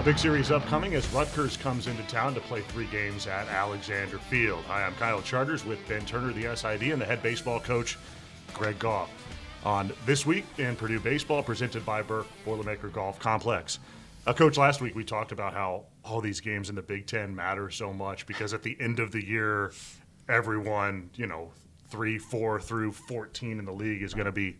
Big series upcoming as Rutgers comes into town to play 3 games at Alexander Field. Hi, I'm Kyle Charters with Ben Turner, the SID, and the head baseball coach, Greg Goff. On This Week in Purdue Baseball, presented by Burke Boilermaker Golf Complex. Coach, last week we talked about how all these games in the Big Ten matter so much because at the end of the year, everyone, 3, 4 through 14 in the league is going to be,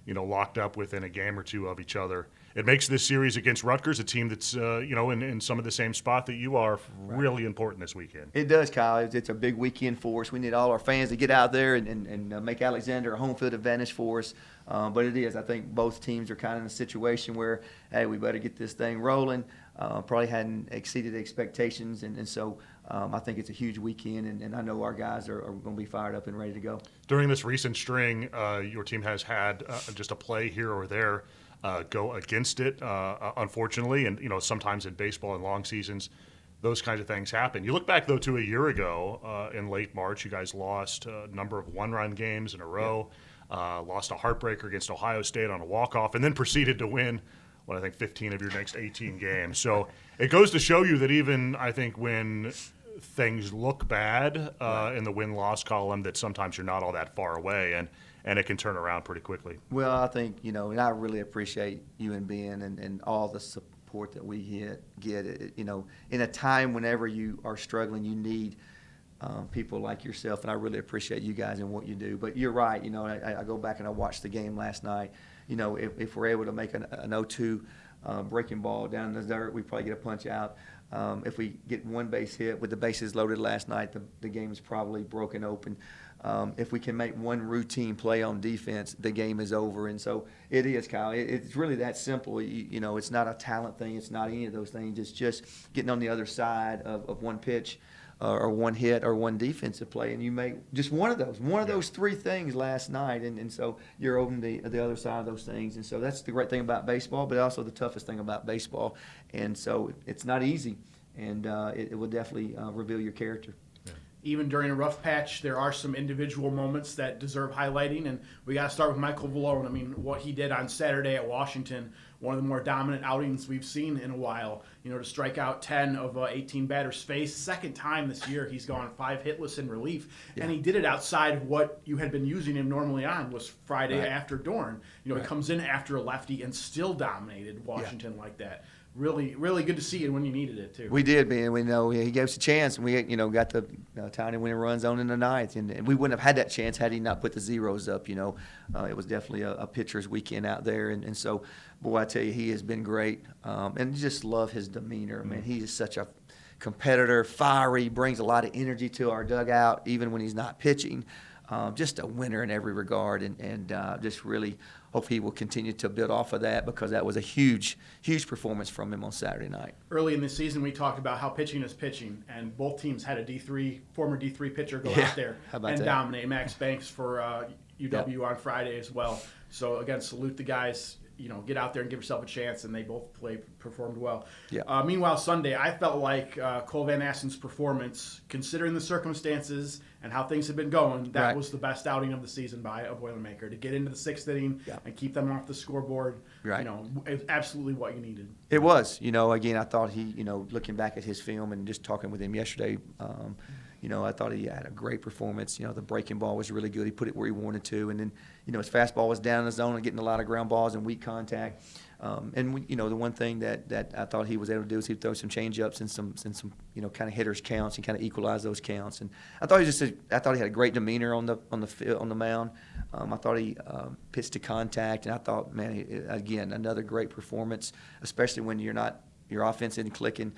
locked up within a game or two of each other. It makes this series against Rutgers, a team that's, in some of the same spot that you are, really important this weekend. It does, Kyle. It's a big weekend for us. We need all our fans to get out there and make Alexander a home field advantage for us. But it is. I think both teams are kind of in a situation where, hey, we better get this thing rolling. Probably hadn't exceeded expectations, and so I think it's a huge weekend, and I know our guys are going to be fired up and ready to go. During this recent string, your team has had just a play here or there go against it, unfortunately, and sometimes in baseball and long seasons, those kinds of things happen. You look back though to a year ago in late March, you guys lost a number of one-run games in a row, lost a heartbreaker against Ohio State on a walk-off, and then proceeded to win, I think 15 of your next 18 games. So it goes to show you that even I think when things look bad in the win-loss column, that sometimes you're not all that far away, and it can turn around pretty quickly. Well, I think, and I really appreciate you and Ben and all the support that we get. In a time whenever you are struggling, you need people like yourself, and I really appreciate you guys and what you do. But you're right. I go back and I watched the game last night. If we're able to make an 0-2 breaking ball down in the dirt, we probably get a punch out. If we get one base hit with the bases loaded last night, the game is probably broken open. If we can make one routine play on defense, the game is over. And so it is, Kyle. It's really that simple. It's not a talent thing. It's not any of those things. It's just getting on the other side of one pitch or one hit or one defensive play, and you make just one of those 3 things last night, and so you're over the other side of those things. And so that's the great thing about baseball, but also the toughest thing about baseball. And so it's not easy, and it will definitely reveal your character. Even during a rough patch, there are some individual moments that deserve highlighting, and we got to start with Michael Valone. I mean, what he did on Saturday at Washington, one of the more dominant outings we've seen in a while. To strike out 10 of 18 batters faced. Second time this year he's gone 5 hitless in relief, and he did it outside of what you had been using him normally on, was Friday after Dorn. He comes in after a lefty and still dominated Washington like that. Really, really good to see it when you needed it, too. We did, man. We know he gave us a chance, and we, got the tiny winning run zone in the ninth, and we wouldn't have had that chance had he not put the zeros up. It was definitely a pitcher's weekend out there, and so, boy, I tell you, he has been great, and just love his demeanor, man. He is such a competitor, fiery, brings a lot of energy to our dugout, even when he's not pitching. Just a winner in every regard, and just really hope he will continue to build off of that, because that was a huge, huge performance from him on Saturday night. Early in the season, we talked about how pitching is pitching, and both teams had a former D3 pitcher go out there and dominate. Max Banks for UW on Friday as well. So, again, salute the guys. Get out there and give yourself a chance, and they both performed well. Yeah. Meanwhile, Sunday, I felt like Cole Van Assen's performance, considering the circumstances and how things had been going, that was the best outing of the season by a Boilermaker. To get into the 6th inning and keep them off the scoreboard, it's absolutely what you needed. It was. Again, I thought he, looking back at his film and just talking with him yesterday, I thought he had a great performance. The breaking ball was really good. He put it where he wanted to. And then, his fastball was down in the zone and getting a lot of ground balls and weak contact. The one thing that I thought he was able to do is he'd throw some change-ups and some kind of hitters counts and kind of equalize those counts. And I thought he had a great demeanor on the mound. I thought he pitched to contact, and I thought, man, again, another great performance, especially when your offense isn't clicking.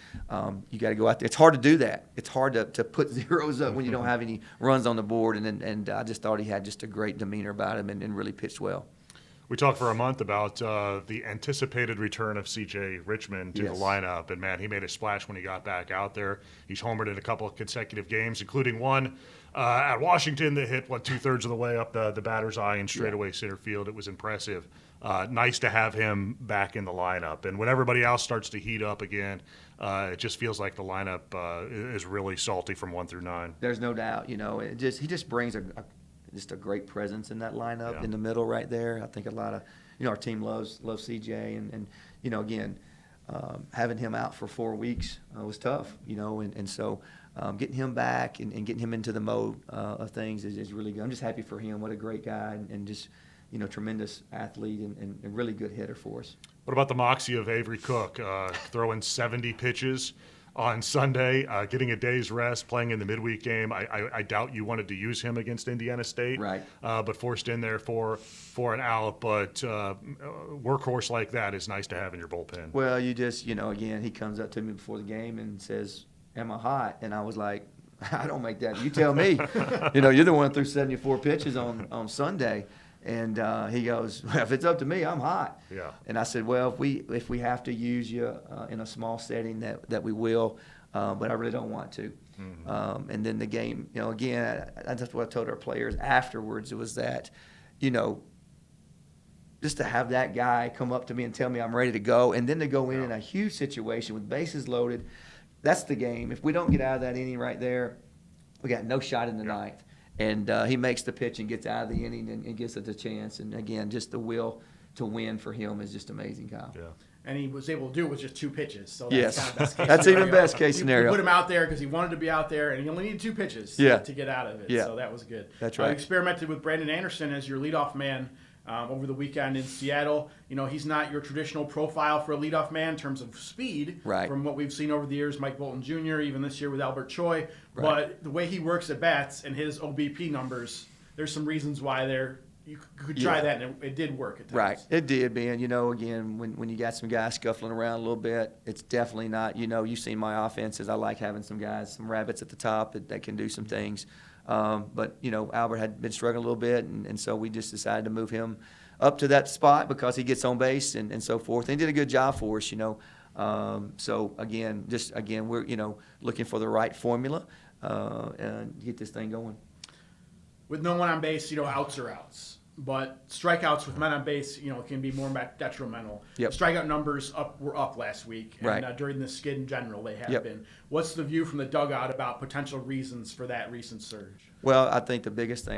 You got to go out there. It's hard to do that. It's hard to put zeros up when you don't have any runs on the board. And I just thought he had just a great demeanor about him and really pitched well. We talked for a month about the anticipated return of C.J. Richmond to the lineup, and man, he made a splash when he got back out there. He's homered in a couple of consecutive games, including one at Washington that hit 2/3 of the way up the batter's eye in straightaway center field. It was impressive. Nice to have him back in the lineup, and when everybody else starts to heat up again, it just feels like the lineup is really salty from 1 through 9. There's no doubt. He just brings a great presence in that lineup in the middle right there. I think a lot of our team loves CJ, and again, having him out for 4 weeks was tough, and so getting him back and getting him into the mode of things is really good. I'm just happy for him. What a great guy and just, tremendous athlete and a really good hitter for us. What about the moxie of Avery Cook, throwing 70 pitches on Sunday, getting a day's rest, playing in the midweek game? I doubt you wanted to use him against Indiana State, right? But forced in there for an out. But workhorse like that is nice to have in your bullpen. Well, you just, again, he comes up to me before the game and says, "Am I hot?" And I was like, "I don't make that. You tell me. You're the one that threw 74 pitches on Sunday." And he goes, "Well, if it's up to me, I'm hot." Yeah. And I said, "Well, if we have to use you in a small setting, that we will, but I really don't want to." Mm-hmm. And then the game, again, that's what I told our players afterwards. It was that, just to have that guy come up to me and tell me I'm ready to go, and then to go in a huge situation with bases loaded. That's the game. If we don't get out of that inning right there, we got no shot in the ninth. And he makes the pitch and gets out of the inning and gives us a chance. And, again, just the will to win for him is just amazing, Kyle. Yeah. And he was able to do it with just 2 pitches. So that's Yes. kind of best case That's scenario. even best case scenario. You put him out there because he wanted to be out there, and he only needed 2 pitches to get out of it. Yeah. So that was good. That's right. You experimented with Brandon Anderson as your leadoff man over the weekend in Seattle. He's not your traditional profile for a leadoff man in terms of speed, right, from what we've seen over the years, Mike Bolton Jr., even this year with Albert Choi. Right. But the way he works at bats and his OBP numbers, there's some reasons why you could try that, and it did work at times. Right, it did, Ben. Again, when you got some guys scuffling around a little bit, it's definitely not, you've seen my offenses. I like having some guys, some rabbits at the top that can do some things. But, Albert had been struggling a little bit, and so we just decided to move him up to that spot because he gets on base and so forth. And he did a good job for us, So, again, we're, looking for the right formula and get this thing going. With no one on base, outs are outs. But strikeouts with men on base, can be more detrimental. Yep. Strikeout numbers were up last week, and Right. During the skid in general, they have Yep. been. What's the view from the dugout about potential reasons for that recent surge? Well, I think the biggest thing,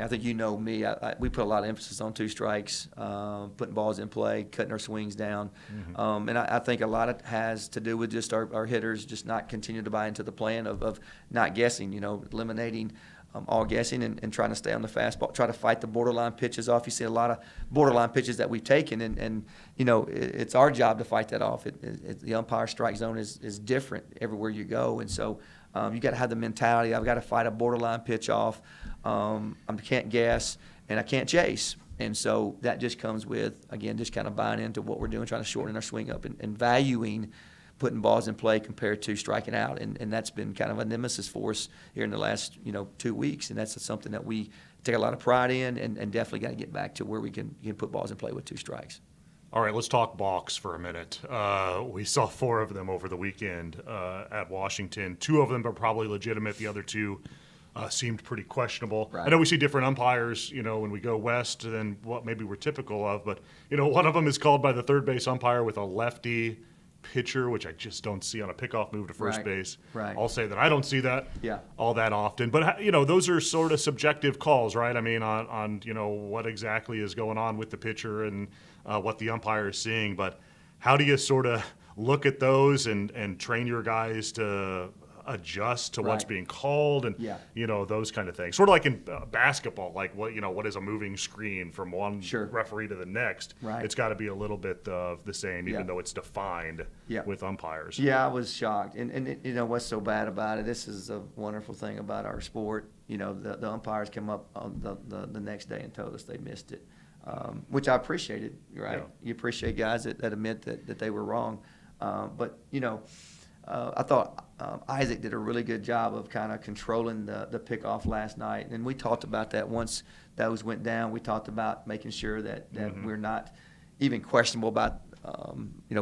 me, we put a lot of emphasis on 2 strikes, putting balls in play, cutting our swings down. Mm-hmm. And I think a lot of it has to do with just our hitters just not continue to buy into the plan of not guessing, eliminating all guessing and trying to stay on the fastball, try to fight the borderline pitches off. You see a lot of borderline pitches that we've taken, and it's our job to fight that off. The umpire strike zone is different everywhere you go, and so you got to have the mentality, I've got to fight a borderline pitch off. I can't guess, and I can't chase. And so that just comes with, again, just kind of buying into what we're doing, trying to shorten our swing up and valuing putting balls in play compared to striking out. And that's been kind of a nemesis for us here in the last, 2 weeks. And that's something that we take a lot of pride in and definitely got to get back to where we can put balls in play with 2 strikes. All right, let's talk balks for a minute. We saw 4 of them over the weekend at Washington. 2 of them are probably legitimate. The other 2 seemed pretty questionable. Right. I know we see different umpires, when we go west than what maybe we're typical of. But, one of them is called by the third base umpire with a lefty pitcher, which I just don't see on a pickoff move to first base. Right. I'll say that I don't see that Yeah. all that often. But, those are sort of subjective calls, right? I mean, on what exactly is going on with the pitcher and what the umpire is seeing. But how do you sort of look at those and train your guys to adjust to what's Right. being called and, Yeah. those kind of things? Sort of like in basketball, like what is a moving screen from one Sure. referee to the next? Right. It's got to be a little bit of the same, even Yeah. though it's defined Yeah. with umpires. Yeah, I was shocked. And what's so bad about it, this is a wonderful thing about our sport. The umpires came up on the next day and told us they missed it, which I appreciated, right? Yeah. You appreciate guys that admit that they were wrong. But I thought Isaac did a really good job of kind of controlling the pickoff last night. And we talked about that once those went down. We talked about making sure that we're not even questionable about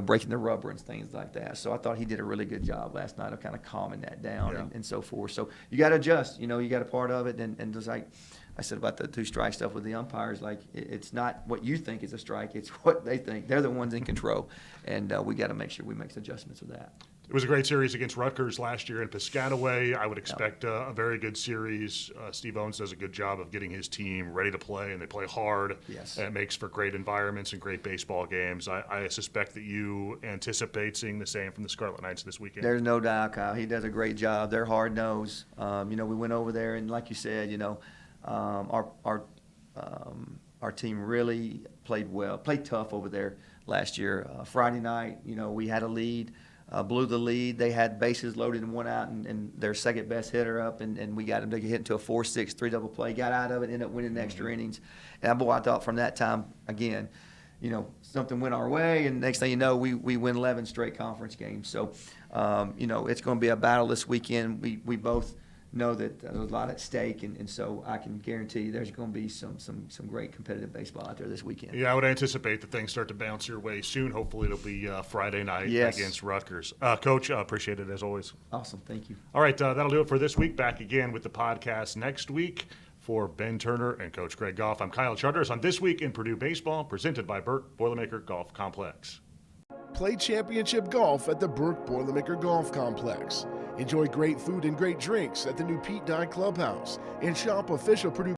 breaking the rubber and things like that. So I thought he did a really good job last night of kind of calming that down Yeah. and so forth. So you got to adjust. You got a part of it. And just like I said about the 2 strike stuff with the umpires, like it's not what you think is a strike. It's what they think. They're the ones in control. And we got to make sure we make adjustments with that. It was a great series against Rutgers last year in Piscataway. I would expect a very good series. Steve Owens does a good job of getting his team ready to play, and they play hard. Yes. And it makes for great environments and great baseball games. I suspect that you anticipate seeing the same from the Scarlet Knights this weekend. There's no doubt, Kyle. He does a great job. They're hard-nosed. We went over there, and like you said, our team really played tough over there last year. Friday night, we had a lead. Blew the lead. They had bases loaded and one out, and their second best hitter up, and we got them to get into a 4-6 3-double play. Got out of it, ended up winning the extra innings. And I thought from that time again, something went our way, and next thing you know, we win 11 straight conference games. So, it's going to be a battle this weekend. We both know that there's a lot at stake, and so I can guarantee you there's going to be some great competitive baseball out there this weekend. Yeah, I would anticipate that things start to bounce your way soon. Hopefully it'll be Friday night against Rutgers. Coach, appreciate it as always. Awesome. Thank you. All right, that'll do it for this week. Back again with the podcast next week. For Ben Turner and Coach Greg Goff, I'm Kyle Charters on This Week in Purdue Baseball, presented by Burke Boilermaker Golf Complex. Play championship golf at the Burke Boilermaker Golf Complex. Enjoy great food and great drinks at the new Pete Dye Clubhouse, and shop official Purdue